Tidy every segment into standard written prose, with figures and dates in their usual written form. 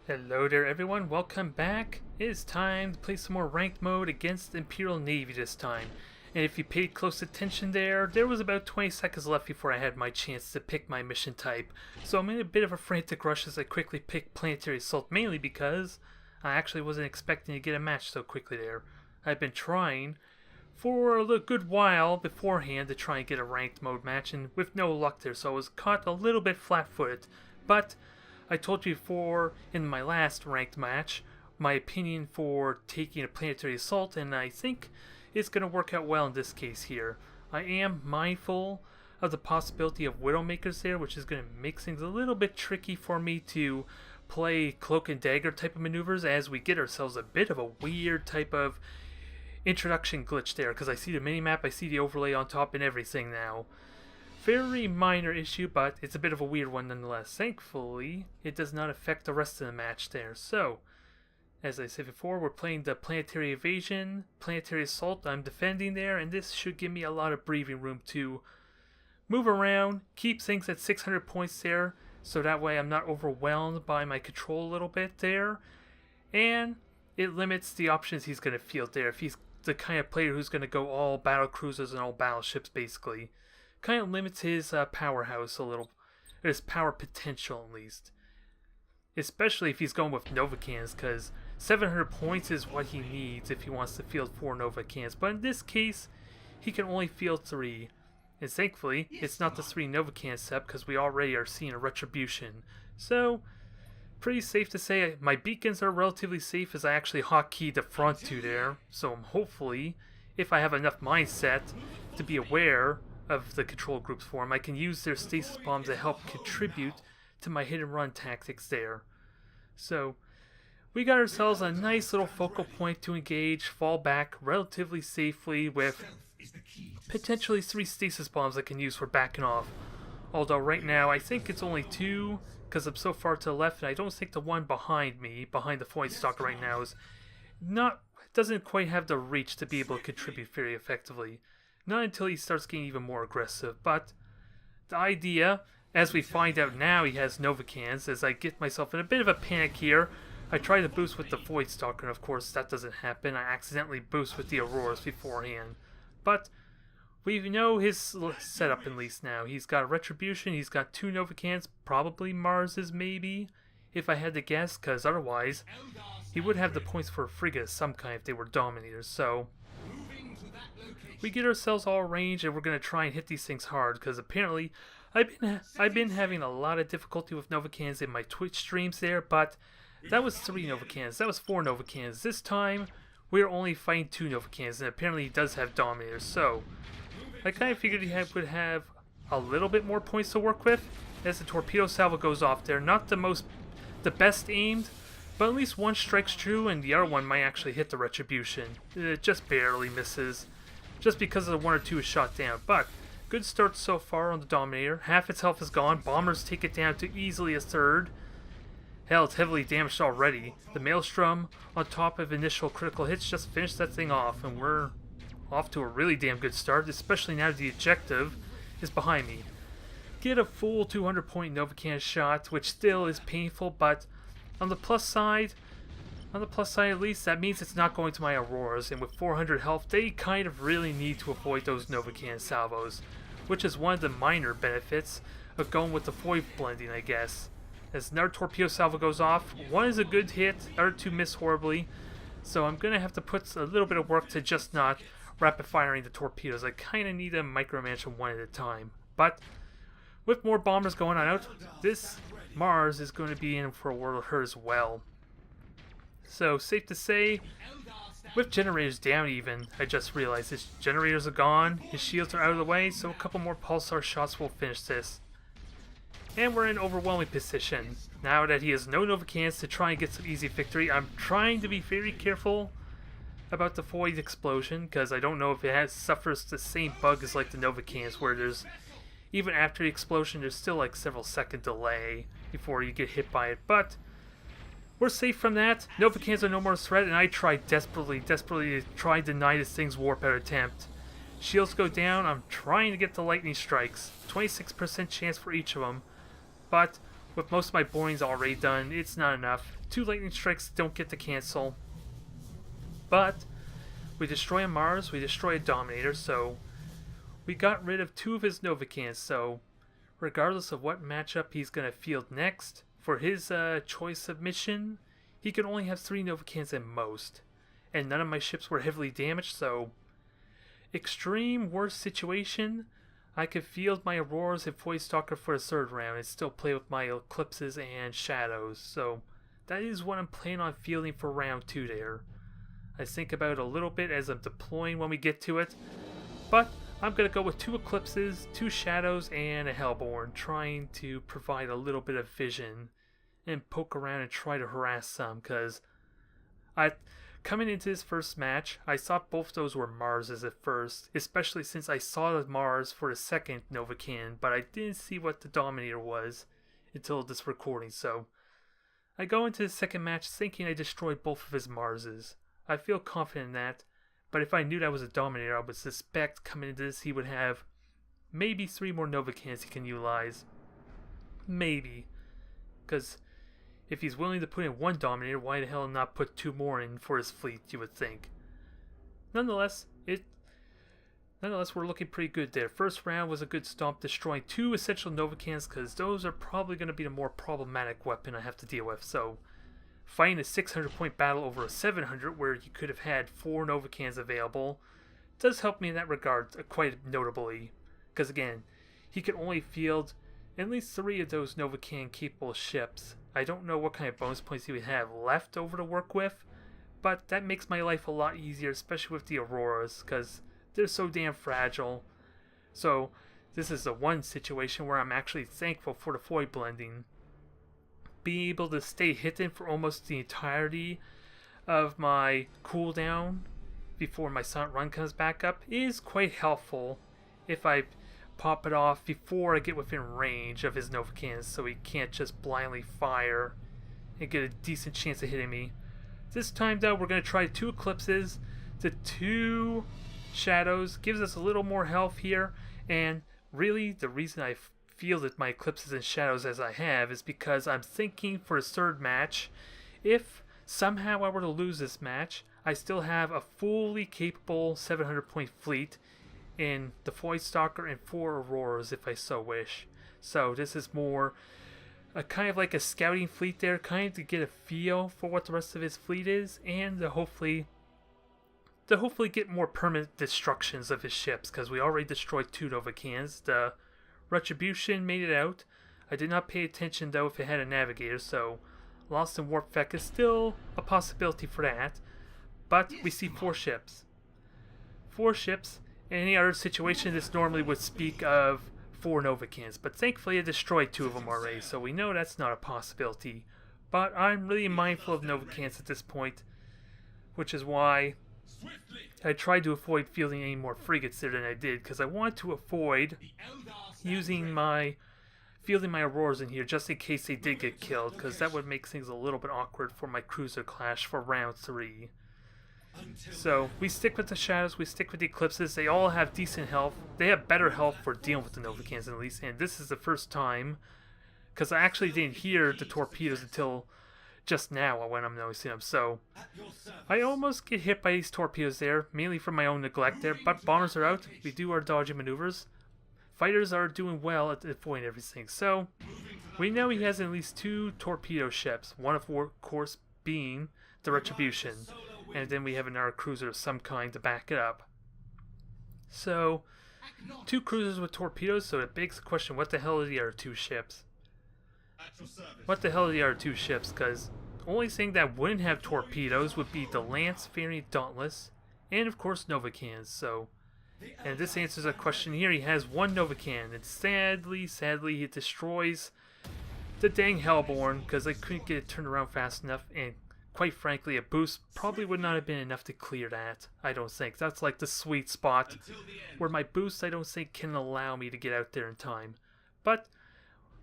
Hello there everyone, welcome back. It is time to play some more ranked mode against the Imperial Navy this time. And if you paid close attention there was about 20 seconds left before I had my chance to pick my mission type. So I'm in a bit of a frantic rush as I quickly pick Planetary Assault, mainly because I actually wasn't expecting to get a match so quickly there. I've been trying for a good while beforehand to try and get a ranked mode match, and with no luck there, so I was caught a little bit flat-footed. But I told you before in my last ranked match my opinion for taking a Planetary Assault, and I think it's going to work out well in this case here. I am mindful of the possibility of Widowmakers there, which is going to make things a little bit tricky for me to play Cloak and Dagger type of maneuvers as we get ourselves a bit of a weird type of introduction glitch there, because I see the minimap, I see the overlay on top and everything now. Very minor issue, but it's a bit of a weird one nonetheless. Thankfully, it does not affect the rest of the match there. So, as I said before, we're playing the Planetary Evasion, Planetary Assault. I'm defending there, and this should give me a lot of breathing room to move around, keep things at 600 points there, so that way I'm not overwhelmed by my control a little bit there. And it limits the options he's going to field there. If he's the kind of player who's going to go all battle cruisers and all battleships, basically. Kind of limits his powerhouse a little, or his power potential at least. Especially if he's going with Nova cannons, because 700 points is what he needs if he wants to field 4 Nova cannons. But in this case, he can only field 3. And thankfully, it's not the 3 Nova cannons set, because we already are seeing a retribution. So, pretty safe to say my beacons are relatively safe as I actually hotkeyed the front 2 there. So hopefully, if I have enough mindset to be aware of the control group's form, I can use their stasis bombs to help contribute to my hit and run tactics there. So we got ourselves a nice little focal point to engage, fall back relatively safely with potentially 3 stasis bombs I can use for backing off. Although right now I think it's only 2 because I'm so far to the left, and I don't think the one behind me, behind the Void Stalker right now, doesn't quite have the reach to be able to contribute very effectively. Not until he starts getting even more aggressive, but the idea, as we find out now he has Nova cannons, as I get myself in a bit of a panic here, I try to boost with the Void Stalker, and of course that doesn't happen. I accidentally boost with the Auroras beforehand. But we know his setup at least now. He's got a Retribution, he's got 2 Nova cannons, probably Mars's maybe, if I had to guess, because otherwise he would have the points for a frigate of some kind if they were Dominators, so we get ourselves all arranged, and we're going to try and hit these things hard, because apparently I've been having a lot of difficulty with Nova cannons in my Twitch streams there, but that was 3 Nova cannons, that was 4 Nova cannons. This time, we're only fighting 2 Nova cannons, and apparently he does have Dominators, so I kind of figured he would have a little bit more points to work with as the torpedo salvo goes off there. Not the best aimed, but at least one strikes true, and the other one might actually hit the Retribution. It just barely misses, just because of the 1 or 2 is shot down. But good start so far on the Dominator. Half its health is gone. Bombers take it down to easily a third. Hell, it's heavily damaged already. The Maelstrom, on top of initial critical hits, just finished that thing off, and we're off to a really damn good start, especially now that the objective is behind me. Get a full 200-point Nova cannon shot, which still is painful, but on the plus side at least, that means it's not going to my Auroras, and with 400 health, they kind of really need to avoid those Nova cannon salvos, which is one of the minor benefits of going with the Void blending, I guess. As another torpedo salvo goes off, one is a good hit, the other 2 miss horribly, so I'm going to have to put a little bit of work to just not rapid firing the torpedoes. I kind of need to micromanage them one at a time. But with more bombers going on out, this Mars is going to be in for a world of hurt as well. So, safe to say, with generators down even, I just realized his generators are gone, his shields are out of the way, so a couple more Pulsar shots will finish this. And we're in overwhelming position. Now that he has no Nova cannons to try and get some easy victory, I'm trying to be very careful about the Void Explosion, because I don't know if it suffers the same bug as like the Nova cannons, where there's, even after the explosion, there's still like several second delay before you get hit by it, but we're safe from that. Nova cannons are no more a threat, and I tried desperately to try and deny this thing's warp out attempt. Shields go down, I'm trying to get the lightning strikes. 26% chance for each of them. But with most of my boring's already done, it's not enough. 2 lightning strikes don't get to cancel. But we destroy a Mars, we destroy a Dominator, so we got rid of 2 of his Novacans, so regardless of what matchup he's going to field next, for his choice of mission, he could only have 3 Novacans at most. And none of my ships were heavily damaged, so extreme worst situation, I could field my Auroras and Void Stalker for a 3rd round and still play with my Eclipses and Shadows, so that is what I'm planning on fielding for round 2 there. I think about it a little bit as I'm deploying when we get to it, but I'm going to go with 2 Eclipses, 2 Shadows, and a Hellborn, trying to provide a little bit of vision and poke around and try to harass some, because coming into this first match, I thought both those were Marses at first, especially since I saw the Mars for the 2nd Novacan, but I didn't see what the Dominator was until this recording, so I go into the 2nd match thinking I destroyed both of his Marses. I feel confident in that, but if I knew that was a Dominator, I would suspect coming into this he would have maybe 3 more Novacans he can utilize. Maybe. Because if he's willing to put in 1 Dominator, why the hell not put 2 more in for his fleet, you would think. Nonetheless, we're looking pretty good there. First round was a good stomp, destroying 2 essential Novacans, because those are probably going to be the more problematic weapon I have to deal with. So fighting a 600 point battle over a 700 where you could have had 4 Novacans available does help me in that regard quite notably, because again, he could only field at least 3 of those Novacan capable ships. I don't know what kind of bonus points he would have left over to work with, but that makes my life a lot easier, especially with the Auroras, because they're so damn fragile. So this is the one situation where I'm actually thankful for the Void Blending. Being able to stay hidden for almost the entirety of my cooldown before my Silent Run comes back up is quite helpful if I pop it off before I get within range of his Novacans, so he can't just blindly fire and get a decent chance of hitting me. This time though, we're going to try 2 Eclipses to 2 Shadows. Gives us a little more health here, and really the reason I fielded my Eclipses and Shadows as I have is because I'm thinking for a 3rd match, if somehow I were to lose this match, I still have a fully capable 700 point fleet in the Void Stalker and 4 Auroras if I so wish. So this is more a kind of like a scouting fleet there, kind of to get a feel for what the rest of his fleet is, and to hopefully get more permanent destructions of his ships, because we already destroyed 2 Novacans. The Retribution made it out. I did not pay attention though if it had a navigator, so Lost in Warp Feck is still a possibility for that. But we see 4 ships. 4 ships. In any other situation, this normally would speak of 4 Novacans, but thankfully I destroyed 2 of them already, so we know that's not a possibility. But I'm really mindful of Novacans at this point, which is why I tried to avoid fielding any more frigates there than I did, because I wanted to avoid fielding my Auroras in here just in case they did get killed, because that would make things a little bit awkward for my cruiser clash for round 3. So we stick with the Shadows, we stick with the Eclipses. They all have decent health. They have better health for dealing with the Novacans at least, and this is the first time, because I actually didn't hear the torpedoes until just now when I'm noticing them. So I almost get hit by these torpedoes there, mainly from my own neglect there, but bombers are out. We do our dodging maneuvers. Fighters are doing well at avoiding everything. So we know he has at least 2 torpedo ships, one of course being the Retribution, and then we have another cruiser of some kind to back it up. So 2 cruisers with torpedoes, so it begs the question, what the hell are the other 2 ships? What the hell are the other 2 ships? Because the only thing that wouldn't have torpedoes would be the Lance Variant Dauntless, and of course Novacans. So, and this answers a question here. He has 1 Novacan, and sadly, he destroys the dang Hellborn, because I couldn't get it turned around fast enough, and quite frankly, a boost probably would not have been enough to clear that, I don't think. That's like the sweet spot where my boost, I don't think, can allow me to get out there in time. But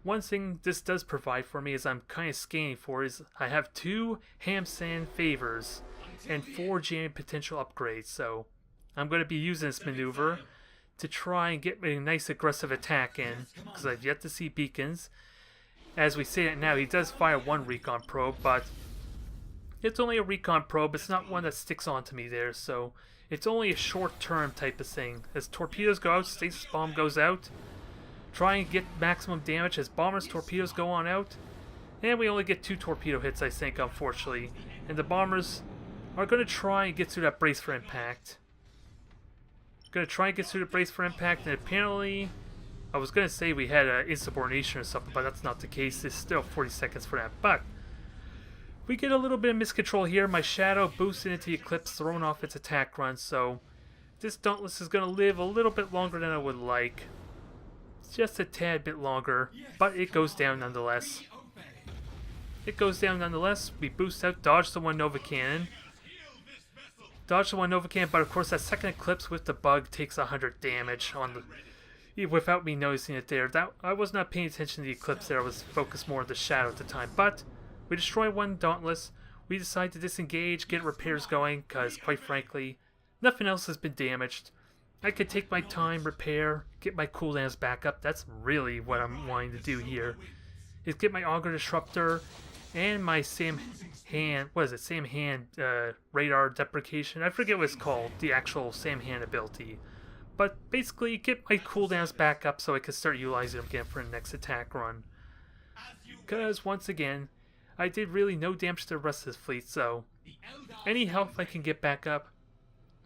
one thing this does provide for me, as I'm kind of scanning for, is I have 2 Ham-Sand favors and 4 jamming potential upgrades. So I'm going to be using this maneuver to try and get a nice aggressive attack in, because I've yet to see beacons. As we say it now, he does fire one recon probe, but it's only a recon probe. It's not one that sticks onto me there, so it's only a short-term type of thing. As torpedoes go out, stasis bomb goes out. Try and get maximum damage as bombers' torpedoes go on out. And we only get 2 torpedo hits, I think, unfortunately. And the bombers are going to try and get through that brace for impact. Going to try and get through the brace for impact, and apparently, I was going to say we had insubordination or something, but that's not the case. There's still 40 seconds for that. But we get a little bit of miscontrol here. My shadow boosted into the Eclipse, throwing off its attack run, so this Dauntless is going to live a little bit longer than I would like. Just a tad bit longer, but it goes down nonetheless. It goes down nonetheless. We boost out, dodge the one Nova Cannon. Dodge the one Nova Cannon, but of course that second Eclipse with the bug takes 100 damage on the, without me noticing it there. That I was not paying attention to the Eclipse there. I was focused more on the Shadow at the time. But we destroy one Dauntless. We decide to disengage, get repairs going, because quite frankly, nothing else has been damaged. I could take my time, repair, get my cooldowns back up. That's really what I'm wanting to do here. Is get my Auger Disruptor and my Sam Hand, what is it, Sam Hand radar deprecation. I forget what it's called, the actual Sam Hand ability. But basically, get my cooldowns back up so I can start utilizing them again for the next attack run. Because, once again, I did really no damage to the rest of this fleet, so any health I can get back up,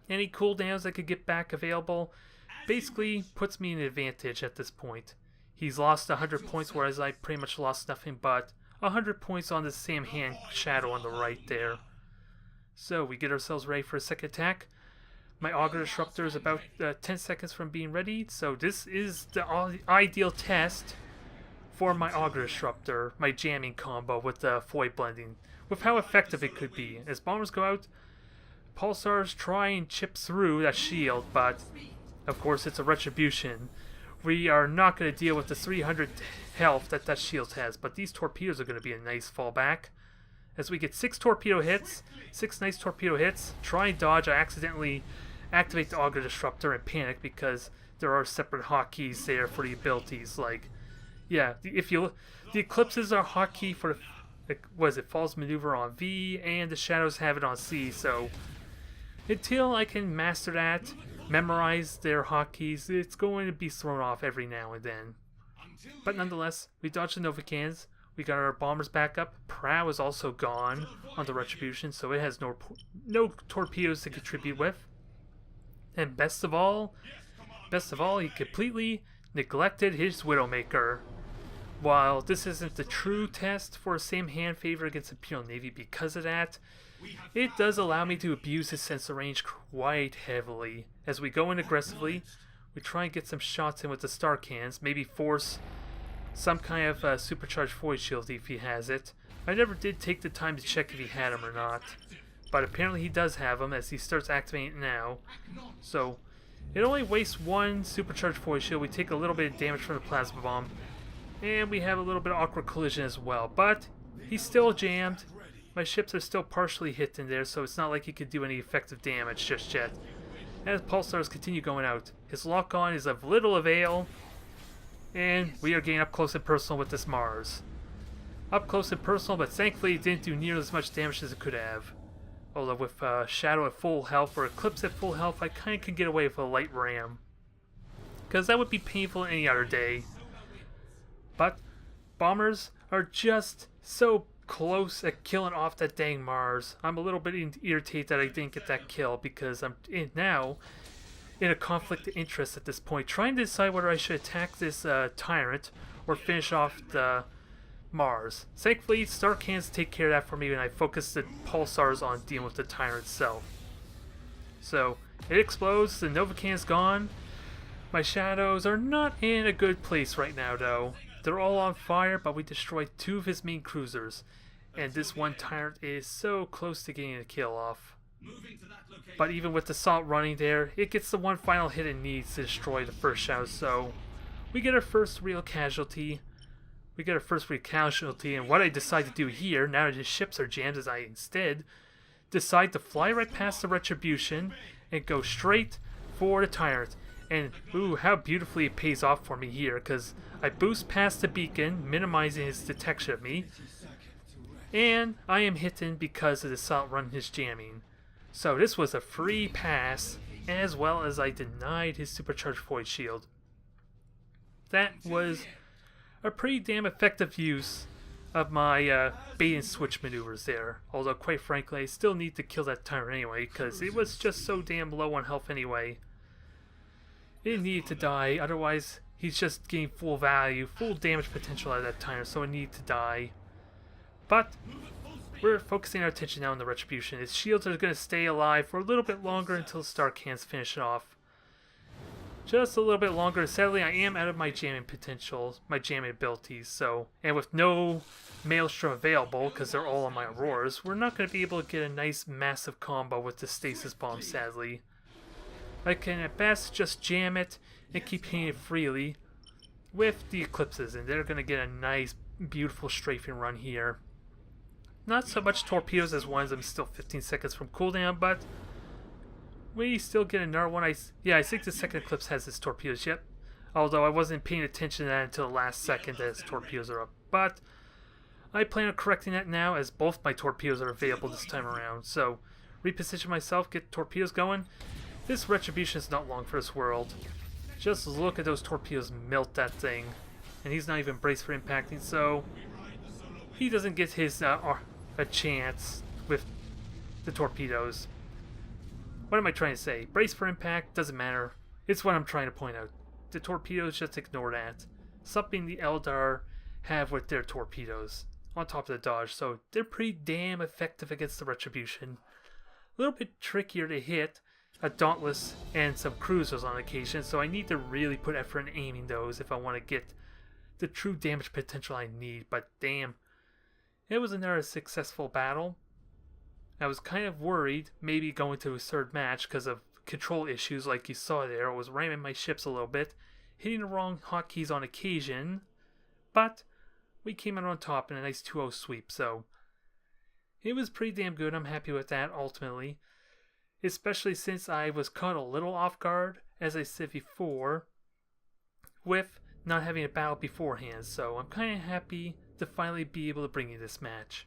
any cooldowns I could get back available, basically puts me in an advantage at this point. He's lost 100 points, whereas I pretty much lost nothing but 100 points on the Sam Hand Shadow on the right there. So we get ourselves ready for a second attack. My Auger Disruptor is about 10 seconds from being ready, so this is the ideal test for my Auger Disruptor, my jamming combo with the Void Blending, with how effective it could be. As bombers go out, Pulsars try and chip through that shield, but of course it's a Retribution. We are not going to deal with the 300 health that shield has, but these torpedoes are going to be a nice fallback. As we get 6 torpedo hits, 6 nice torpedo hits, try and dodge. I accidentally activate the Auger Disruptor and panic because there are separate hotkeys there for the abilities. Like, yeah, the Eclipses are hotkey for the, what is it, Falls Maneuver on V, and the Shadows have it on C, so until I can master that, memorize their hotkeys, it's going to be thrown off every now and then. But nonetheless, we dodged the Nova Cannons, we got our bombers back up. Prow is also gone on the Retribution, so it has no torpedoes to contribute with. And best of all, he completely neglected his Widowmaker. While this isn't the true test for a Sam Hand favor against Imperial Navy because of that, it does allow me to abuse his sensor range quite heavily. As we go in aggressively, we try and get some shots in with the Star Cannons, maybe force some kind of supercharged Void Shield if he has it. I never did take the time to check if he had them or not, but apparently he does have them as he starts activating it now. So it only wastes 1 supercharged Void Shield. We take a little bit of damage from the Plasma Bomb, and we have a little bit of awkward collision as well, but he's still jammed. My ships are still partially hit in there, so it's not like he could do any effective damage just yet. As Pulsars continue going out, his lock-on is of little avail, and we are getting up close and personal with this Mars. Up close and personal, but thankfully it didn't do nearly as much damage as it could have. Although with Shadow at full health or Eclipse at full health, I kind of can get away with a light ram, because that would be painful any other day. But bombers are just so close at killing off that dang Mars. I'm a little bit irritated that I didn't get that kill because I'm now in a conflict of interest at this point, trying to decide whether I should attack this Tyrant or finish off the Mars. Thankfully, Star Cannons take care of that for me, and I focus the Pulsars on dealing with the Tyrant itself. So it explodes, the Nova Cannon's gone. My Shadows are not in a good place right now, though. They're all on fire, but we destroyed 2 of his main cruisers, and this one Tyrant is so close to getting a kill off. But even with the assault running there, it gets the one final hit it needs to destroy the first Shadow, so we get our first real casualty. And what I decide to do here, now that his ships are jammed, is I instead decide to fly right past the Retribution and go straight for the Tyrant. And ooh, how beautifully it pays off for me here, because I boost past the beacon, minimizing his detection of me, and I am hitting because of the assault run his jamming. So this was a free pass, as well as I denied his supercharged void shield. That was a pretty damn effective use of my bait and switch maneuvers there. Although quite frankly I still need to kill that tyrant anyway, because it was just so damn low on health anyway. It needed to die, otherwise he's just getting full value, full damage potential out of that tyrant, so it needed to die. But we're focusing our attention now on the Retribution. His shields are going to stay alive for a little bit longer until Star Cans finish it off. Just a little bit longer. Sadly, I am out of my jamming potential, my jamming abilities, so, and with no Maelstrom available, because they're all on my Auroras, we're not going to be able to get a nice massive combo with the Stasis Bomb, sadly. I can at best just jam it and keep hitting it freely with the Eclipses, and they're going to get a nice, beautiful strafing run here. Not so much torpedoes as ones. I'm still 15 seconds from cooldown, but we still get another one. I think the second Eclipse has its torpedoes, yep. Although I wasn't paying attention to that until the last second that its torpedoes are up. But I plan on correcting that now, as both my torpedoes are available this time around. So, reposition myself, get torpedoes going. This Retribution is not long for this world. Just look at those torpedoes melt that thing. And he's not even braced for impacting, so he doesn't get his a chance with the torpedoes. What am I trying to say? Brace for impact, doesn't matter. It's what I'm trying to point out. The torpedoes, just ignore that. Something the Eldar have with their torpedoes on top of the dodge, so they're pretty damn effective against the Retribution. A little bit trickier to hit a Dauntless and some cruisers on occasion, so I need to really put effort in aiming those if I want to get the true damage potential I need. But damn, it was another successful battle. I was kind of worried maybe going to a third match because of control issues like you saw there. I was ramming my ships a little bit, hitting the wrong hotkeys on occasion, but we came out on top in a nice 2-0 sweep, so it was pretty damn good. I'm happy with that ultimately, especially since I was caught a little off guard, as I said before, with not having a battle beforehand, so I'm kind of happy to finally be able to bring you this match.